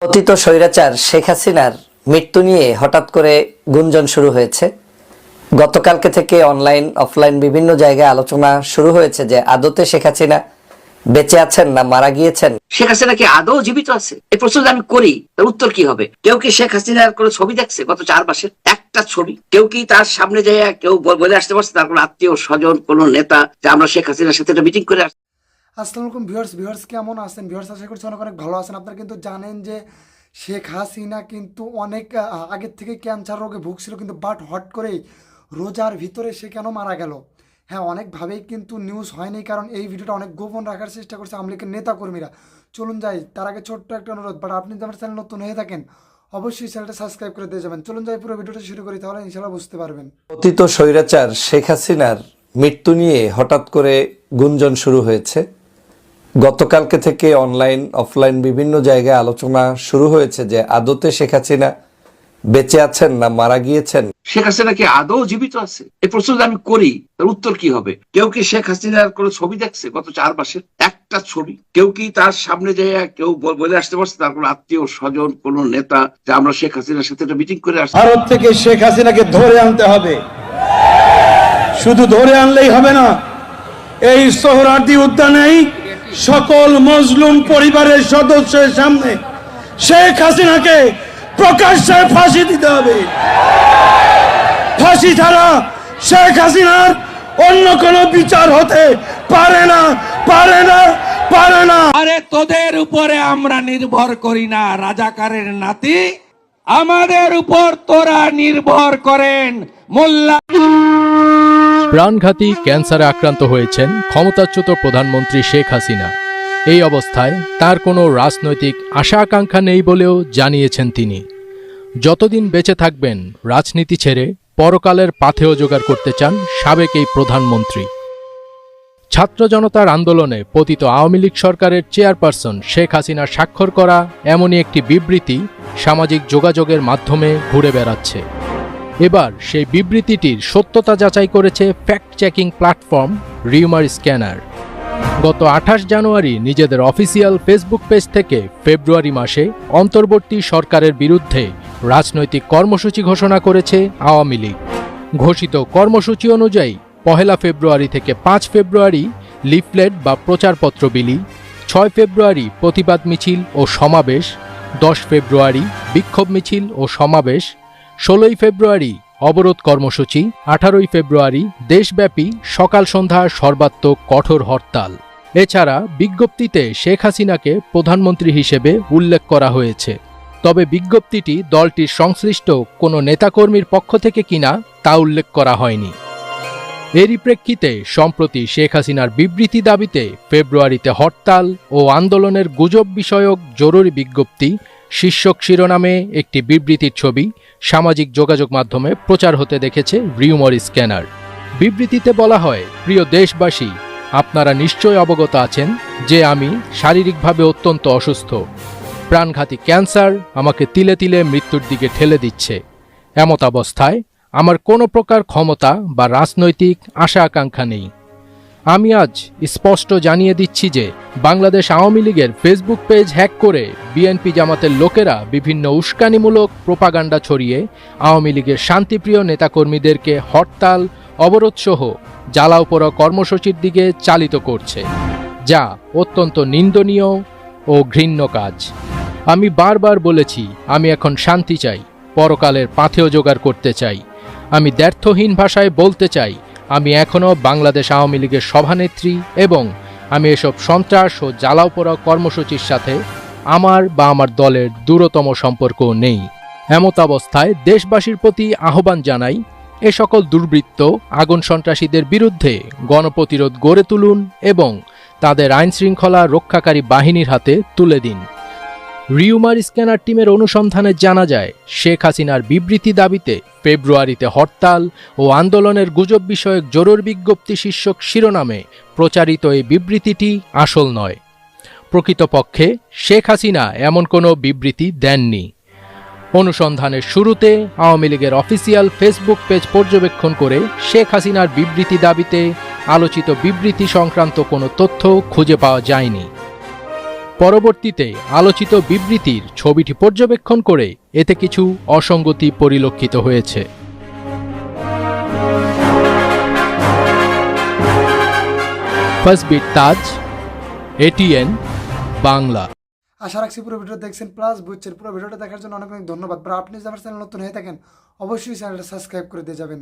পতিত স্বৈরাচার শেখ হাসিনার মৃত্যু নিয়ে হঠাৎ করে গুঞ্জন শুরু হয়েছে। গতকালকে থেকে অনলাইন অফলাইন বিভিন্ন জায়গায় আলোচনা শুরু হয়েছে যে আদতে শেখ হাসিনা বেঁচে আছেন না মারা গিয়েছেন। শেখ হাসিনা কি আদৌ জীবিত আছে? এই প্রশ্ন আমি করি, তার উত্তর কি হবে? কেউ কি শেখ হাসিনার কোনো ছবি দেখছে গত 4 মাসের? একটা ছবি কেউ কি তার সামনে যায় কেউ বলে আসতে পারছে তার কোনো আত্মীয় স্বজন কোনো নেতা যে আমরা শেখ হাসিনার সাথে একটা মিটিং করে আসছি? আসসালামু আলাইকুম ভিউয়ার্স কেমন আছেন? ভিউয়ার্স আশা করছি অনেক অনেক ভালো আছেন। আপনারা কিন্তু জানেন যে শেখ হাসিনা কিন্তু অনেক আগের থেকে ক্যান্সার রোগে ভুগছিল, কিন্তু বাট হট করেই রোজার ভিতরে সে কেন মারা গেল? হ্যাঁ, অনেকভাবেই কিন্তু নিউজ হয়নি, কারণ এই ভিডিওটা অনেক গোপন রাখার চেষ্টা করছে আওয়ামী লীগের নেতাকর্মীরা। চলুন যাই, তার আগে ছোট্ট একটা অনুরোধ, বাট আপনি যদি আমার চ্যানেল নতুন হয়ে থাকেন অবশ্যই চ্যানেলটা সাবস্ক্রাইব করে দিয়ে যাবেন। চলুন যাই, পুরো ভিডিওটা শুরু করি, তাহলে ইনশাআল্লাহ বুঝতে পারবেন। পতিত স্বৈরাচার শেখ হাসিনার মৃত্যু নিয়ে হঠাৎ করে গুঞ্জন শুরু হয়েছে। গতকালকে থেকে অনলাইন অফলাইন বিভিন্ন জায়গায় আলোচনা শুরু হয়েছে যে আদতে শেখ হাসিনা বেঁচে আছেন না মারা গিয়েছেন। শেখ হাসিনা কি আদৌ জীবিত আছে? এই প্রশ্ন আমি করি, তার উত্তর কি হবে? কেউ কি শেখ হাসিনার কোনো ছবি দেখছে গত 4 মাসের? একটা ছবি কেউ কি তার সামনে যায় কেউ বলে আসতে পারছে তার কোনো আত্মীয় স্বজন কোনো নেতা যে আমরা শেখ হাসিনার সাথে একটা মিটিং করে আসছি? ভারত থেকে শেখ হাসিনাকে ধরে আনতে হবে। শুধু ধরে আনলেই হবে না, এই সোহরাওয়ার্দী উদ্যানেই সকল মজলুম পরিবারের সদস্যের সামনে শেখ হাসিনাকে প্রকাশ্যে ফাঁসি দিতে হবে। ফাঁসি ছাড়া শেখ হাসিনার অন্য কোনো বিচার হতে পারে না, পারে না, পারে না। আরে তোদের উপরে আমরা নির্ভর করি না, রাজাকারের নাতি, আমাদের উপর তোরা নির্ভর করেন। মোল্লা প্রাণঘাতী ক্যান্সারে আক্রান্ত হয়েছেন ক্ষমতাচ্যুত প্রধানমন্ত্রী শেখ হাসিনা। এই অবস্থায় তার কোনো রাজনৈতিক আশা আকাঙ্ক্ষা নেই বলেও জানিয়েছেন তিনি। যতদিন বেঁচে থাকবেন রাজনীতি ছেড়ে পরকালের পাথেয় জোগাড় করতে চান সাবেক এই প্রধানমন্ত্রী। ছাত্র জনতার আন্দোলনে পতিত আওয়ামী লীগ সরকারের চেয়ারপারসন শেখ হাসিনা স্বাক্ষর করা এমনই একটি বিবৃতি সামাজিক যোগাযোগের মাধ্যমে ঘুরে বেড়াচ্ছে। এবার সেই বিবৃতিটির সত্যতা যাচাই করেছে fact checking platform rumour scanner. গত 28 জানুয়ারি নিজেদের অফিসিয়াল ফেসবুক পেজ থেকে ফেব্রুয়ারি মাসে অন্তর্বর্তী সরকারের বিরুদ্ধে রাজনৈতিক কর্মসূচি ঘোষণা করেছে আওয়ামী লীগ। ঘোষিত কর্মসূচি অনুযায়ী 1 ফেব্রুয়ারি থেকে 5 ফেব্রুয়ারি লিফলেট বা প্রচারপত্র বিলি, 6 ফেব্রুয়ারি প্রতিবাদ মিছিল ও সমাবেশ, 10 ফেব্রুয়ারি বিক্ষোভ মিছিল ও সমাবেশ, 16 ফেব্রুয়ারি অবরোধ কর্মসূচি, 18 ফেব্রুয়ারি দেশব্যাপী সকাল সন্ধ্যা সর্বাত্মক কঠোর হরতাল। এছাড়া বিজ্ঞপ্তিতে শেখ হাসিনাকে প্রধানমন্ত্রী হিসেবে উল্লেখ করা হয়েছে। তবে বিজ্ঞপ্তিটি দলটির সংশ্লিষ্ট কোনো নেতাকর্মীর পক্ষ থেকে কিনা তা উল্লেখ করা হয়নি। এরই প্রেক্ষিতে সম্প্রতি শেখ হাসিনার বিবৃতি দাবিতে ফেব্রুয়ারিতে হরতাল ও আন্দোলনের গুজব বিষয়ক জরুরি বিজ্ঞপ্তি শীর্ষক শিরোনামে একটি বিবৃতির ছবি সামাজিক যোগাযোগ মাধ্যমে প্রচার হতে দেখেছে রিউমার স্ক্যানার। বিবৃতিতে বলা হয়, প্রিয় দেশবাসী, আপনারা নিশ্চয় অবগত আছেন যে আমি শারীরিকভাবে অত্যন্ত অসুস্থ। প্রাণঘাতী ক্যান্সার আমাকে তিলে তিলে মৃত্যুর দিকে ঠেলে দিচ্ছে। এমতাবস্থায় আমার কোনো প্রকার ক্ষমতা বা রাজনৈতিক আশা আকাঙ্ক্ষা নেই। আমি আজ স্পষ্ট জানিয়ে দিচ্ছি যে বাংলাদেশ আওয়ামী লীগের ফেসবুক পেজ হ্যাক করে বিএনপি জামাতের লোকেরা বিভিন্ন উস্কানিমূলক প্রোপাগান্ডা ছড়িয়ে আওয়ামী লীগের শান্তিপ্রিয় নেতাকর্মীদেরকে হরতাল অবরোধসহ জ্বালাও পোড়া কর্মসূচির দিকে চালিত করছে, যা অত্যন্ত নিন্দনীয় ও ঘৃণ্য কাজ। আমি বারবার বলেছি, আমি এখন শান্তি চাই, পরকালের পাথেয় জোগাড় করতে চাই। আমি দ্ব্যর্থহীন ভাষায় বলতে চাই, আমি এখনও বাংলাদেশ আওয়ামী লীগের সভানেত্রী এবং আমি এসব সন্ত্রাস ও জ্বালাও পোড়া কর্মসূচির সাথে আমার বা আমার দলের দূরতম সম্পর্কও নেই। এমতাবস্থায় দেশবাসীর প্রতি আহ্বান জানাই, এ সকল দুর্বৃত্ত আগুন সন্ত্রাসীদের বিরুদ্ধে গণপ্রতিরোধ গড়ে তুলুন এবং তাদের আইনশৃঙ্খলা রক্ষাকারী বাহিনীর হাতে তুলে দিন। রিউমার স্ক্যানার টিমের অনুসন্ধানে জানা যায়, শেখ হাসিনার বিবৃতি দাবিতে ফেব্রুয়ারিতে হরতাল ও আন্দোলনের গুজব বিষয়ক জরুরি বিজ্ঞপ্তি শীর্ষক শিরোনামে প্রচারিত এই বিবৃতিটি আসল নয়। প্রকৃতপক্ষে শেখ হাসিনা এমন কোনো বিবৃতি দেননি। অনুসন্ধানের শুরুতে আওয়ামী লীগের অফিসিয়াল ফেসবুক পেজ পর্যবেক্ষণ করে শেখ হাসিনার বিবৃতি দাবিতে আলোচিত বিবৃতি সংক্রান্ত কোনো তথ্য খুঁজে পাওয়া যায়নি। পরবর্তীতে আলোচিত বিবৃতির ছবিটি পর্যবেক্ষণ করে এতে কিছু অসঙ্গতি পরিলক্ষিত হয়েছে। ফার্স্টবিট তাজ, এটিএন বাংলা। আশা রাখছি পুরো ভিডিও দেখছেন প্লাস বুঝছেন। পুরো ভিডিওটা দেখার জন্য অনেক অনেক ধন্যবাদ। আপনি যদি আমার চ্যানেল নতুন হয়ে থাকেন অবশ্যই চ্যানেলটা সাবস্ক্রাইব করে দিয়ে যাবেন।